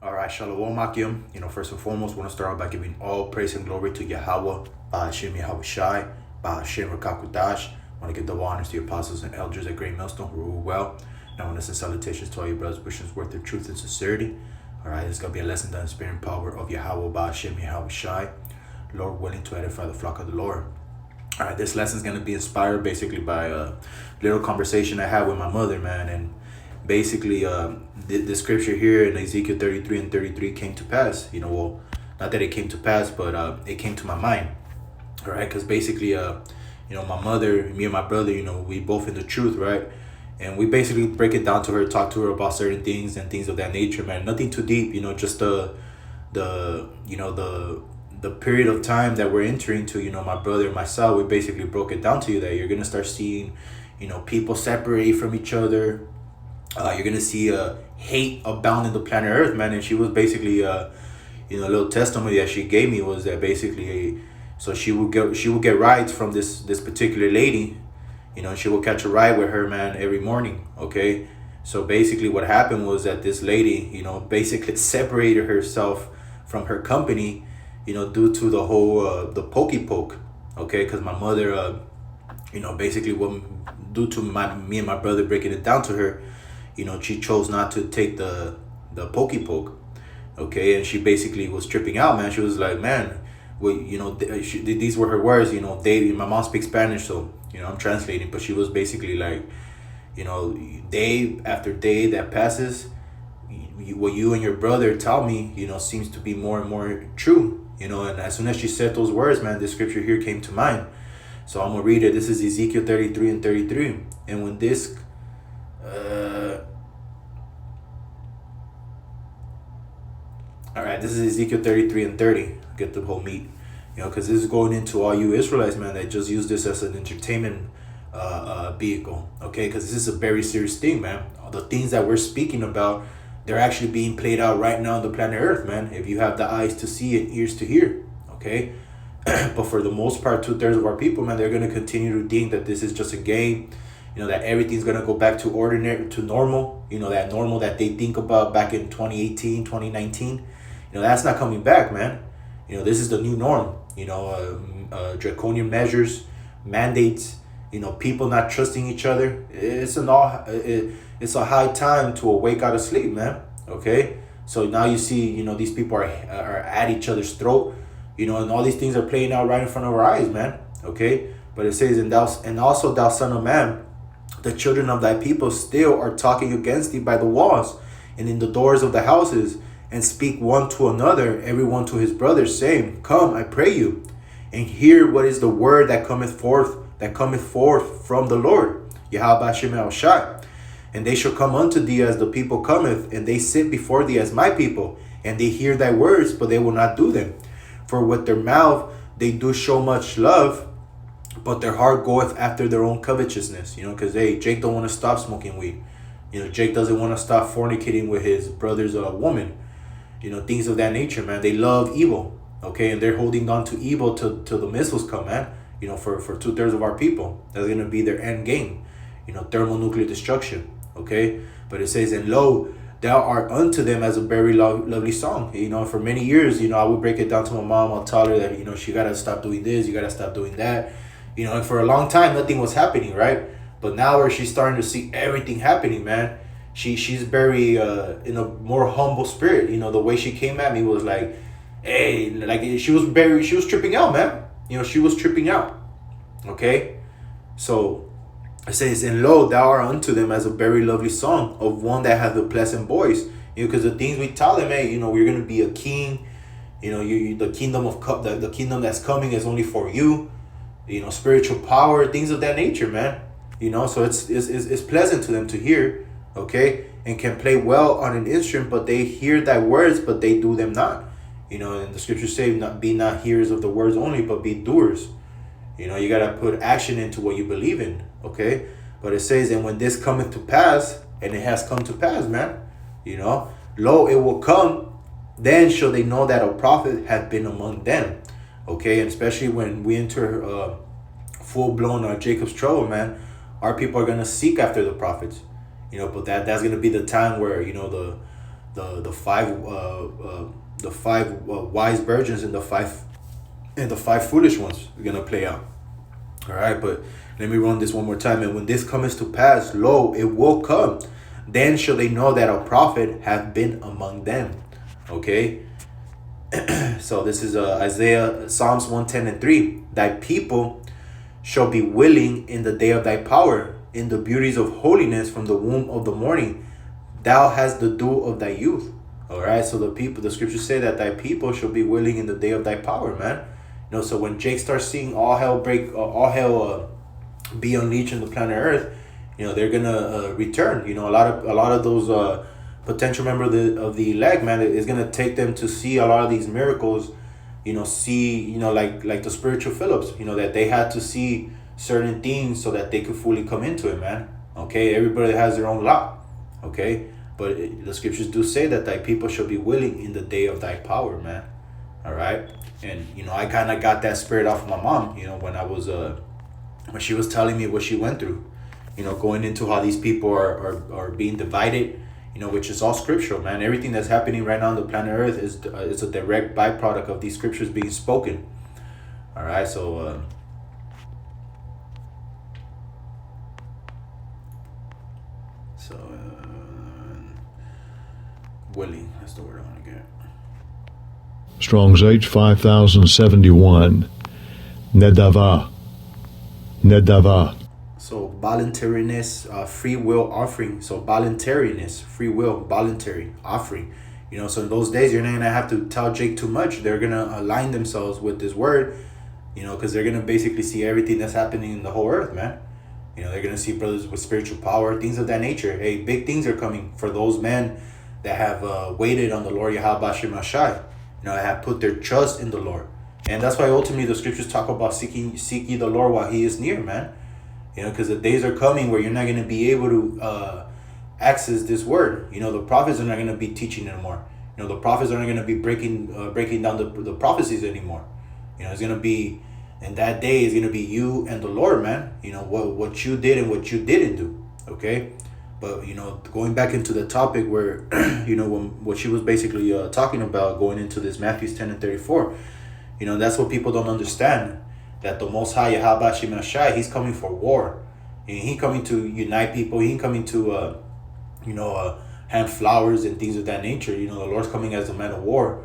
All right, Shalom Akim. First and foremost, want to start out by giving all praise and glory to Yahawah, BAHA YAHAWASHI, BAHA QADASH. I want to give double honors to the apostles and elders at Great Millstone who rule well. And I want to send salutations to all your brothers, wishing worth their truth and sincerity. All right, it's going to be a lesson done in spirit and power of Yahawah, BAHA YAHAWASHI. Lord willing to edify the flock of the Lord. All right, this lesson is going to be inspired basically by a little conversation I had with my mother, man. And basically, the scripture here in Ezekiel 33 and 33 came to pass. Well, not that it came to pass, but it came to my mind. All right, because basically, my mother, me and my brother, we both in the truth, right? And we basically break it down to her, talk to her about certain things and things of that nature, man. Nothing too deep, just the period of time that we're entering to, my brother and myself. We basically broke it down to you that you're gonna start seeing, people separate from each other. You're gonna see hate abound in the planet Earth, man. And she was basically, a little testimony that she gave me was that basically, so she would get rides from this particular lady, she would catch a ride with her, man, every morning. Okay, so basically what happened was that this lady, basically separated herself from her company, due to the whole the pokey poke. Okay, because my mother, basically due to me and my brother breaking it down to her, she chose not to take the pokey poke. Okay, and she basically was tripping out, man. She was like, man, well, these were her words. My mom speaks Spanish, so I'm translating, but she was basically like, day after day that passes, what you and your brother tell me, seems to be more and more true. And as soon as she said those words, man, this scripture here came to mind. So I'm gonna read it. This is Ezekiel 33 and 33. And when this all right, this is Ezekiel 33 and 30. Get the whole meat, because this is going into all you Israelites, man, that just use this as an entertainment vehicle. Okay, because this is a very serious thing, man. All the things that we're speaking about, they're actually being played out right now on the planet Earth, man. If you have the eyes to see and ears to hear, okay. But for the most part, 2/3 of our people, man, they're gonna continue to think that this is just a game. That everything's gonna go back to ordinary, to normal. That normal that they think about back in 2018, 2019. That's not coming back, man. This is the new norm. Draconian measures, mandates. People not trusting each other. It's a high time to awake out of sleep, man. Okay, so now you see, these people are at each other's throat. And all these things are playing out right in front of our eyes, man. Okay, but it says, and also thou son of man, the children of thy people still are talking against thee by the walls and in the doors of the houses, and speak one to another, every one to his brother, saying, Come, I pray you, and hear what is the word that cometh forth from the Lord, Yahawah. And they shall come unto thee as the people cometh, and they sit before thee as my people, and they hear thy words, but they will not do them. For with their mouth they do show much love, but their heart goeth after their own covetousness. Because Jake don't want to stop smoking weed. Jake doesn't want to stop fornicating with his brother's woman. Things of that nature, man. They love evil, okay, and they're holding on to evil till the missiles come, man. For 2/3 of our people, that's gonna be their end game. Thermonuclear destruction, okay. But it says, and lo, thou art unto them as a very lovely song. For many years, I would break it down to my mom. I'll tell her that she gotta stop doing this, you gotta stop doing that. And for a long time, nothing was happening, right? But now where she's starting to see everything happening, man. She's very in a more humble spirit. The way she came at me was like, hey, like she was tripping out, man. She was tripping out. Okay, so it says, and lo, thou art unto them as a very lovely song of one that hath a pleasant voice. Because the things we tell them, hey, we're gonna be a king. The kingdom the kingdom that's coming is only for you. Spiritual power, things of that nature, man. So it's pleasant to them to hear. Okay, and can play well on an instrument, but they hear thy words, but they do them not. And the scriptures say, be not hearers of the words only, but be doers. You gotta put action into what you believe in. Okay, but it says, and when this cometh to pass, and it has come to pass, man. Lo, it will come, then shall they know that a prophet hath been among them. Okay, and especially when we enter full-blown Jacob's trouble, man, our people are gonna seek after the prophets. But that's gonna be the time where the five wise virgins and the five foolish ones are gonna play out. All right, but let me run this one more time. And when this comes to pass, lo, it will come. Then shall they know that a prophet hath been among them. Okay. So this is Isaiah, Psalms 110:3. Thy people shall be willing in the day of thy power, in the beauties of holiness from the womb of the morning. Thou hast the dew of thy youth. All right. So the scriptures say that thy people shall be willing in the day of thy power, man. You know, so when Jake starts seeing all hell be unleashed on the planet Earth, you know, they're gonna return. You know, a lot of those potential members of the elect, man, is gonna take them to see a lot of these miracles. You know, like the spiritual Phillips. You know, that they had to see certain things so that they could fully come into it, man. Okay, everybody has their own lot. Okay, but the scriptures do say that thy people shall be willing in the day of thy power, man. All right, and you know, I kind of got that spirit off of my mom. You know, when she was telling me what she went through. You know, going into how these people are being divided. You know, which is all scriptural, man. Everything that's happening right now on the planet Earth is a direct byproduct of these scriptures being spoken. All right, so willing, that's the word I want to get. Strong's H 5071. Nedava. So voluntariness, free will offering. So voluntariness, free will, voluntary offering. You know, so in those days, you're not going to have to tell Jake too much. They're going to align themselves with this word, you know, because they're going to basically see everything that's happening in the whole earth, man. You know, they're going to see brothers with spiritual power, things of that nature. Hey, big things are coming for those men that have waited on the Lord YAHAWASHI. You know, that have put their trust in the Lord. And that's why ultimately the scriptures talk about seek ye the Lord while he is near, man. You know, because the days are coming where you're not going to be able to access this word. You know, the prophets are not going to be teaching anymore. You know, the prophets are not going to be breaking down the prophecies anymore. You know, it's going to be, and that day is going to be you and the Lord, man. You know, what you did and what you didn't do. Okay. But, you know, going back into the topic where, you know, what she was basically talking about, going into this Matthew 10:34, you know, that's what people don't understand. That the Most High YAHAWASHI, he's coming for war. And he's coming to unite people. He's coming to, hand flowers and things of that nature. You know, the Lord's coming as a man of war.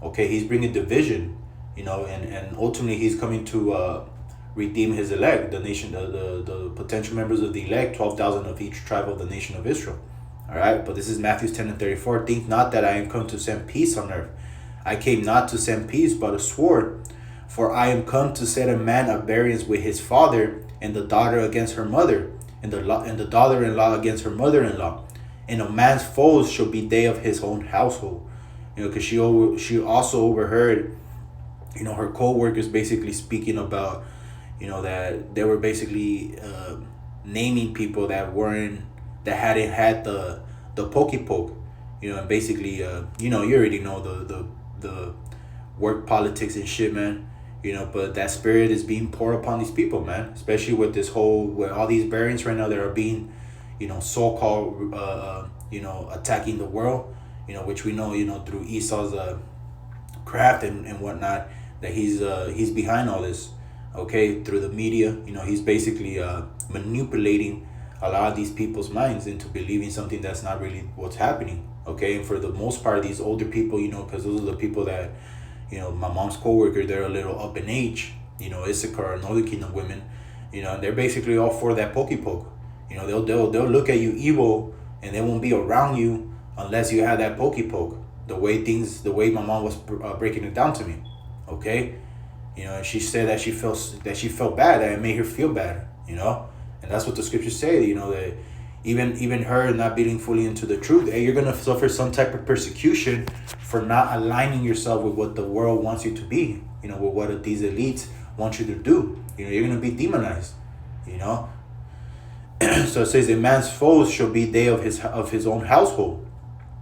Okay, he's bringing division. You know, and ultimately he's coming to redeem his elect, the nation, the potential members of the elect, 12,000 of each tribe of the nation of Israel. All right, but this is Matthew 10:34. Think not that I am come to send peace on earth. I came not to send peace, but a sword. For I am come to set a man at variance with his father, and the daughter against her mother, and the daughter-in-law against her mother-in-law. And a man's foes shall be they of his own household. You know, because she also overheard, you know, her co-workers basically speaking about, you know, that they were basically naming people that hadn't had the pokey poke, you know, and basically, you know, you already know the work politics and shit, man. You know, but that spirit is being poured upon these people, man. Especially with all these variants right now that are being, you know, so-called, you know, attacking the world. You know, which we know, you know, through Esau's craft and whatnot, that he's behind all this. Okay, through the media, you know, he's basically manipulating a lot of these people's minds into believing something that's not really what's happening. Okay, and for the most part, these older people, you know, because those are the people that, you know, my mom's co-worker, they're a little up in age, you know, Issachar and Northern Kingdom women, you know, and they're basically all for that pokey poke. You know, they'll look at you evil and they won't be around you unless you have that pokey poke. The way my mom was breaking it down to me. Okay, you know, and she said that she felt bad, that it made her feel bad. You know, and that's what the scriptures say. You know, that even her not being fully into the truth, you're gonna suffer some type of persecution for not aligning yourself with what the world wants you to be. You know, with what these elites want you to do. You know, you're gonna be demonized. You know. So it says, a man's foes shall be they of his own household.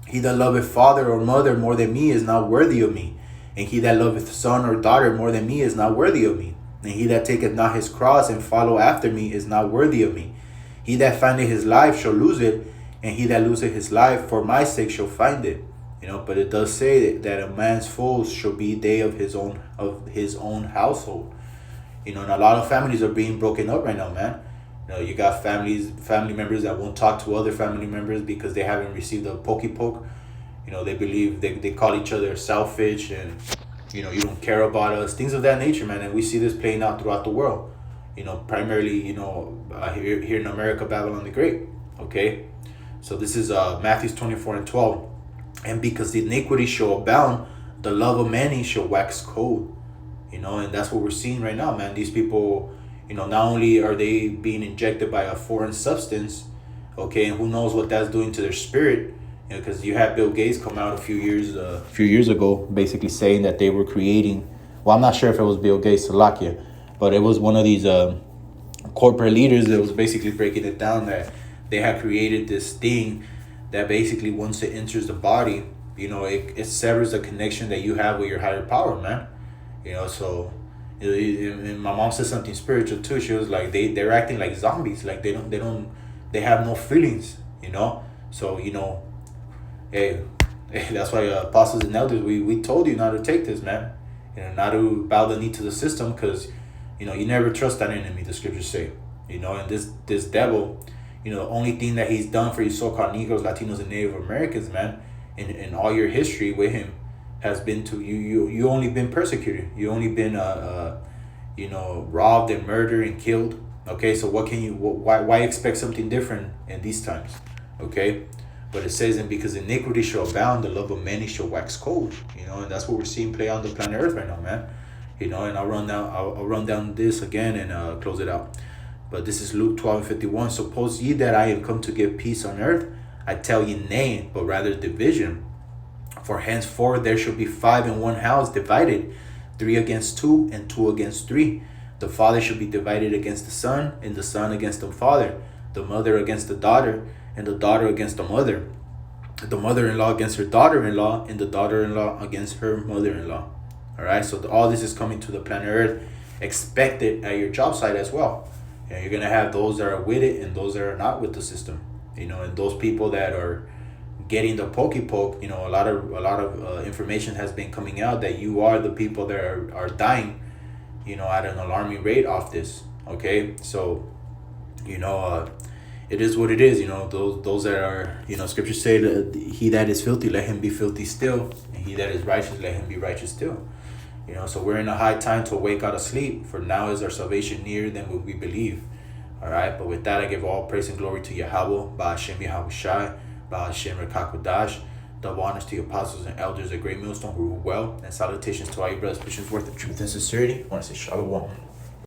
He that loveth father or mother more than me is not worthy of me. And he that loveth son or daughter more than me is not worthy of me. And he that taketh not his cross and follow after me is not worthy of me. He that findeth his life shall lose it, and he that loseth his life for my sake shall find it. But it does say that a man's foes shall be they of his own household. And a lot of families are being broken up right now, man. You got family members that won't talk to other family members because they haven't received a pokey poke. They believe they call each other selfish, and you don't care about us, things of that nature, man. And we see this playing out throughout the world. Primarily, here in America, Babylon the Great. Okay, so this is Matthew 24:12. And because the iniquity shall abound, the love of many shall wax cold. And that's what we're seeing right now, man. These people, not only are they being injected by a foreign substance, okay, and who knows what that's doing to their spirit, because you had Bill Gates come out a few years ago, basically saying that they were creating. Well, I'm not sure if it was Bill Gates, Slovakia, but it was one of these corporate leaders that was basically breaking it down that they had created this thing that basically once it enters the body, it severs the connection that you have with your higher power, man. So and my mom said something spiritual too. She was like, they're acting like zombies, like they have no feelings, So hey, that's why apostles and elders, we told you not to take this, man. Not to bow the knee to the system, because you never trust that enemy, the scriptures say. And this devil, the only thing that he's done for you so-called Negroes, Latinos, and Native Americans, man, in all your history with him, has been to you only been persecuted. You only been robbed and murdered and killed. Okay, so why expect something different in these times? Okay, but it says, and because iniquity shall abound, the love of many shall wax cold. And that's what we're seeing play on the planet Earth right now, man. And I'll run down this again and close it out. But this is Luke 12:51. Suppose ye that I am come to give peace on earth? I tell ye nay, but rather division. For henceforth there shall be 5 in one house divided, 3 against 2, and 2 against 3. The father shall be divided against the son, and the son against the father, the mother against the daughter, and the daughter against the mother-in-law against her daughter-in-law, and the daughter-in-law against her mother-in-law. All right, so all this is coming to the planet Earth. Expect it at your job site as well. You're gonna have those that are with it and those that are not with the system. And those people that are getting the pokey poke, a lot of information has been coming out that you are the people that are dying, at an alarming rate off this. Okay, so it is what it is. Those that are, scriptures say that he that is filthy, let him be filthy still, and he that is righteous, let him be righteous still. So we're in a high time to wake out of sleep, for now is our salvation nearer than what we believe. All right, but with that, I give all praise and glory to Yahawah, BAHA, YAHAWASHI, BAHA, QADASH. Double honors to the apostles and elders, a great millstone who rule well, and salutations to all you brothers, Christians worth of truth and sincerity. I want to say Shalom.